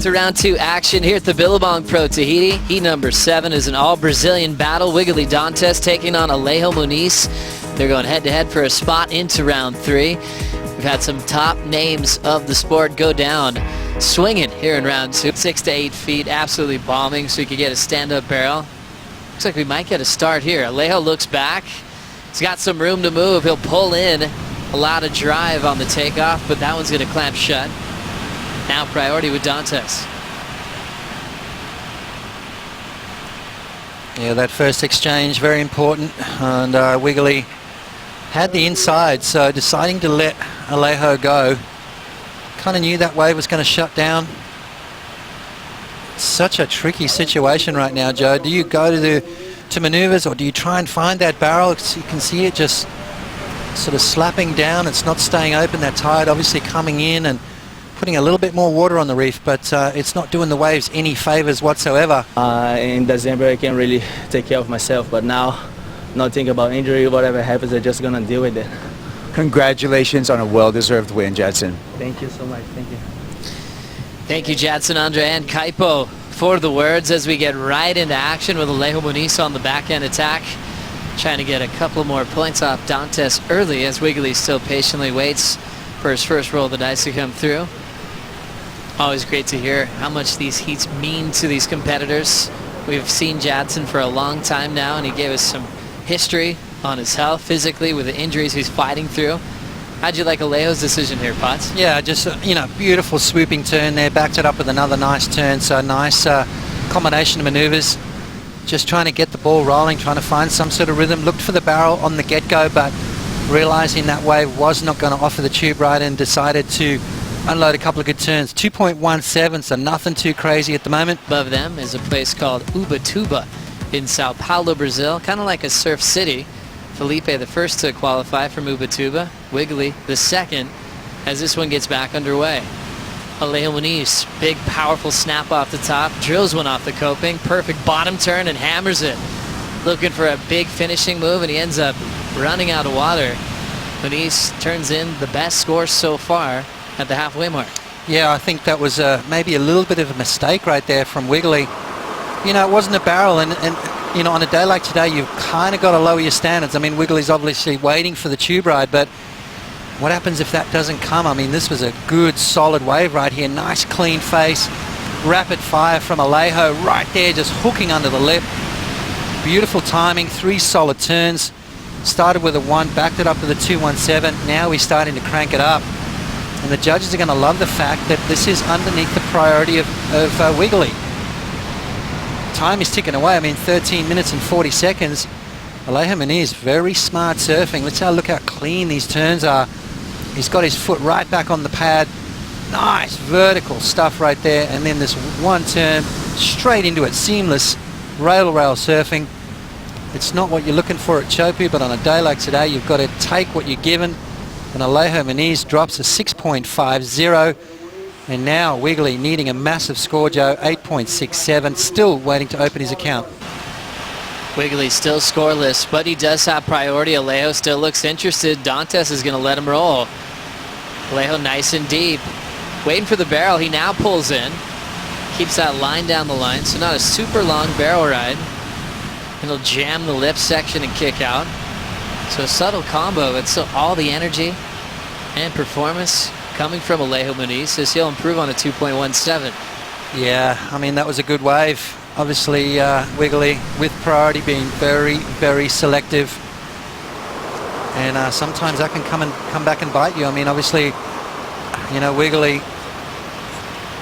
to round 2 action here at the Billabong Pro Tahiti. Heat number 7 is an all-Brazilian battle. Wiggolly Dantas taking on Alejo Muniz. They're going head-to-head for a spot into round 3. We've had some top names of the sport go down swinging here in round 2. 6 to 8 feet, absolutely bombing, so you could get a stand-up barrel. Looks like we might get a start here. Alejo looks back. He's got some room to move. He'll pull in, allow to drive on the takeoff, but that one's going to clamp shut. Now priority with Dantas. Yeah, that first exchange, very important. And Wiggolly had the inside, so deciding to let Alejo go. Kind of knew that wave was going to shut down. Such a tricky situation right now, Joe. Do you go to maneuvers, or do you try and find that barrel? You can see it just sort of slapping down. It's not staying open. That tide obviously coming in and putting a little bit more water on the reef, but it's not doing the waves any favors whatsoever. In December I can't really take care of myself, but now not think about injury. Whatever happens, I'm just gonna deal with it. Congratulations on a well-deserved win, Jadson. Thank you so much. Thank you. Thank you, Jadson, Andre, and Kaipo for the words as we get right into action with Alejo Muniz on the back-end attack. Trying to get a couple more points off Dantas early as Wiggolly still patiently waits for his first roll of the dice to come through. Always great to hear how much these heats mean to these competitors. We've seen Jadson for a long time now, and he gave us some history on his health physically with the injuries he's fighting through. How'd you like Alejo's decision here, Potts? Yeah, just beautiful swooping turn there, backed it up with another nice turn, so nice combination of maneuvers. Just trying to get the ball rolling, trying to find some sort of rhythm. Looked for the barrel on the get-go, but realizing that wave was not going to offer the tube right, and decided to unload a couple of good turns. 2.17, so nothing too crazy at the moment. Above them is a place called Ubatuba in Sao Paulo, Brazil, kind of like a surf city. Felipe the first to qualify from Ubatuba, Wiggolly the second as this one gets back underway. Alejo Muniz, big powerful snap off the top, drills one off the coping, perfect bottom turn and hammers it. Looking for a big finishing move, and he ends up running out of water. Muniz turns in the best score so far at the halfway mark. Yeah, I think that was maybe a little bit of a mistake right there from Wiggolly. You know, it wasn't a barrel, and you know, on a day like today, you've kind of got to lower your standards. I mean, Wiggolly's obviously waiting for the tube ride, but what happens if that doesn't come? I mean, this was a good, solid wave right here. Nice, clean face. Rapid fire from Alejo right there, just hooking under the lip. Beautiful timing, 3 solid turns. Started with a 1, backed it up with a 2.17. Now we're starting to crank it up. And the judges are going to love the fact that this is underneath the priority of Wiggolly. Time is ticking away. I mean, 13 minutes and 40 seconds. Alejo Muniz, very smart surfing. Let's look how clean these turns are. He's got his foot right back on the pad. Nice vertical stuff right there. And then this one turn straight into it. Seamless rail-to-rail surfing. It's not what you're looking for at Chopu, but on a day like today, you've got to take what you're given. And Alejo Muniz drops a 6.50. And now Wiggolly needing a massive score, Joe, 8.67. Still waiting to open his account. Wiggolly still scoreless, but he does have priority. Alejo still looks interested. Dantas is going to let him roll. Alejo nice and deep. Waiting for the barrel. He now pulls in. Keeps that line down the line, so not a super long barrel ride. And he'll jam the lip section and kick out. So a subtle combo, but still all the energy and performance coming from Alejo Muniz, says he'll improve on a 2.17. Yeah, I mean, that was a good wave. Obviously, Wiggolly with priority being very, very selective. And sometimes that can come back and bite you. I mean, obviously, you know, Wiggolly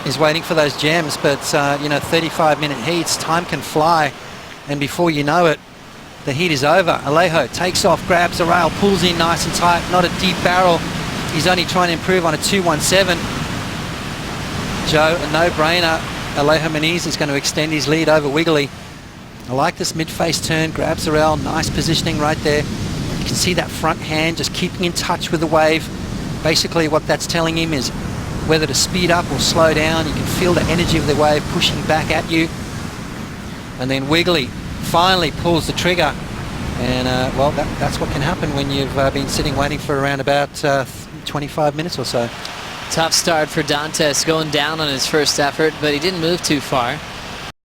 is waiting for those gems, but, you know, 35-minute heats, time can fly. And before you know it, the heat is over. Alejo takes off, grabs a rail, pulls in nice and tight. Not a deep barrel. He's only trying to improve on a 2.17. Joe, a no-brainer. Alejo Muniz is going to extend his lead over Wiggolly. I like this mid-face turn, grabs the rail, nice positioning right there. You can see that front hand just keeping in touch with the wave. Basically what that's telling him is whether to speed up or slow down. You can feel the energy of the wave pushing back at you. And then Wiggolly finally pulls the trigger. And, well, that's what can happen when you've been sitting waiting for around about 25 minutes or so. Tough start for Dantas, going down on his first effort, but he didn't move too far.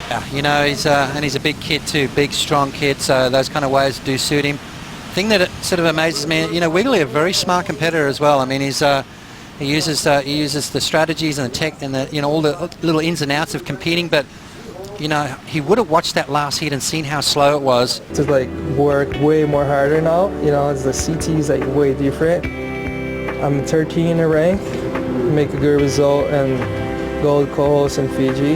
Yeah, you know, he's a big kid too, big, strong kid, so those kind of waves do suit him. The thing that sort of amazes me, you know, Wiggolly, a very smart competitor as well. I mean, he uses the strategies and the tech and the, you know, all the little ins and outs of competing, but you know, he would have watched that last heat and seen how slow it was. To like work way more harder now, you know, the CT is like way different. I'm 13 in the rank, make a good result, and gold co-host in Fiji.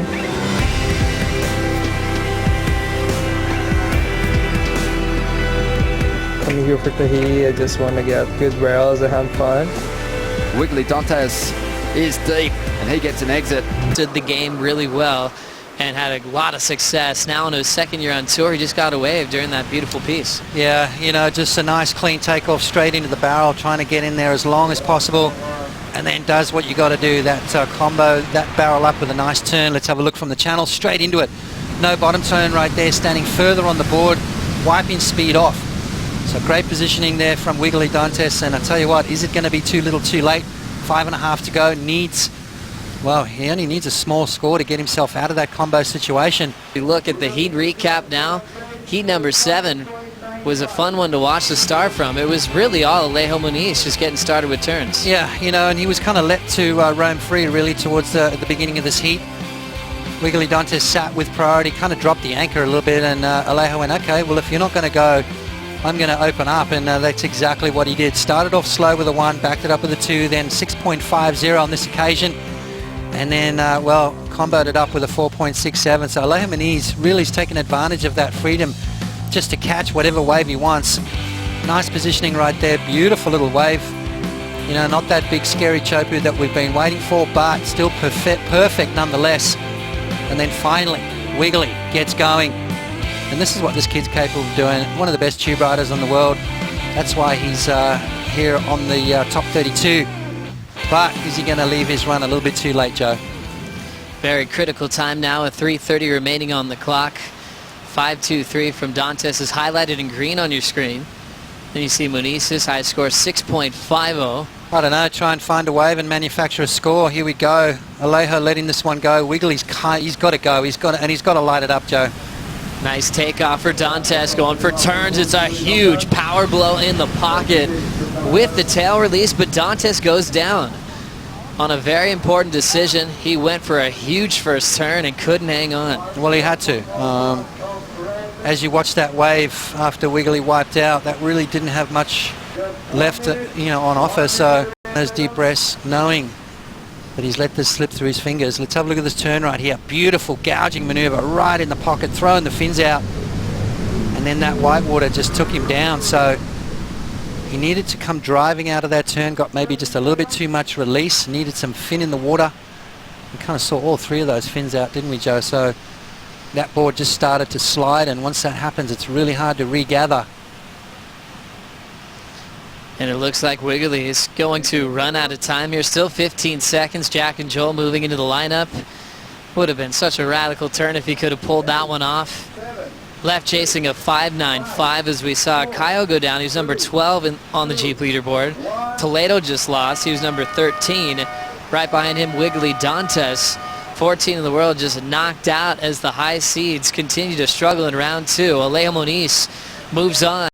Coming here for Tahiti, I just want to get good barrels and have fun. Wiggolly Dantas is deep, and he gets an exit. Did the game really well and had a lot of success. Now in his second year on tour, he just got a wave during that beautiful piece. Yeah, you know, just a nice clean takeoff straight into the barrel, trying to get in there as long as possible, and then does what you got to do, that combo, that barrel up with a nice turn. Let's have a look from the channel, straight into it. No bottom turn right there, standing further on the board, wiping speed off. So great positioning there from Wiggolly Dantas, and I tell you what, is it going to be too little too late? 5.5 to go, well, he only needs a small score to get himself out of that combo situation. We look at the heat recap now. Heat number 7 was a fun one to watch the start from. It was really all Alejo Muniz just getting started with turns. Yeah, you know, and he was kind of let to roam free really towards the beginning of this heat. Wiggolly Dantas sat with priority, kind of dropped the anchor a little bit, and Alejo went, okay, well, if you're not going to go, I'm going to open up, and that's exactly what he did. Started off slow with a 1, backed it up with a 2, then 6.50 on this occasion, and then, well, comboed it up with a 4.67. So Alejo Muniz really has taken advantage of that freedom just to catch whatever wave he wants. Nice positioning right there, beautiful little wave. You know, not that big scary chopu that we've been waiting for, but still perfect nonetheless. And then finally, Wiggolly gets going. And this is what this kid's capable of doing. One of the best tube riders in the world. That's why he's here on the top 32. But is he going to leave his run a little bit too late, Joe? Very critical time now, with 3:30 remaining on the clock. 5.23 from Dantas is highlighted in green on your screen. Then you see Muniz's high score, 6.50. I don't know, try and find a wave and manufacture a score. Here we go. Alejo letting this one go. Wiggolly's he's got to go. He's got to light it up, Joe. Nice takeoff for Dantas, going for turns. It's a huge power blow in the pocket with the tail release, but Dantas goes down on a very important decision. He went for a huge first turn and couldn't hang on. Well, he had to. As you watch that wave after Wiggolly wiped out, that really didn't have much left, you know, on offer. So those deep breaths, knowing that he's let this slip through his fingers. Let's have a look at this turn right here. Beautiful gouging maneuver right in the pocket, throwing the fins out. And then that whitewater just took him down. So he needed to come driving out of that turn, got maybe just a little bit too much release, needed some fin in the water. We kind of saw all 3 of those fins out, didn't we, Joe? So that board just started to slide, and once that happens, it's really hard to regather. And it looks like Wiggolly is going to run out of time here. Still 15 seconds. Jack and Joel moving into the lineup. Would have been such a radical turn if he could have pulled that one off. Left chasing a 5.95 as we saw Kyle go down. He was number 12 on the Jeep leaderboard. Toledo just lost. He was number 13. Right behind him, Wiggolly Dantas, 14 in the world, just knocked out as the high seeds continue to struggle in round 2. Alejo Muniz moves on.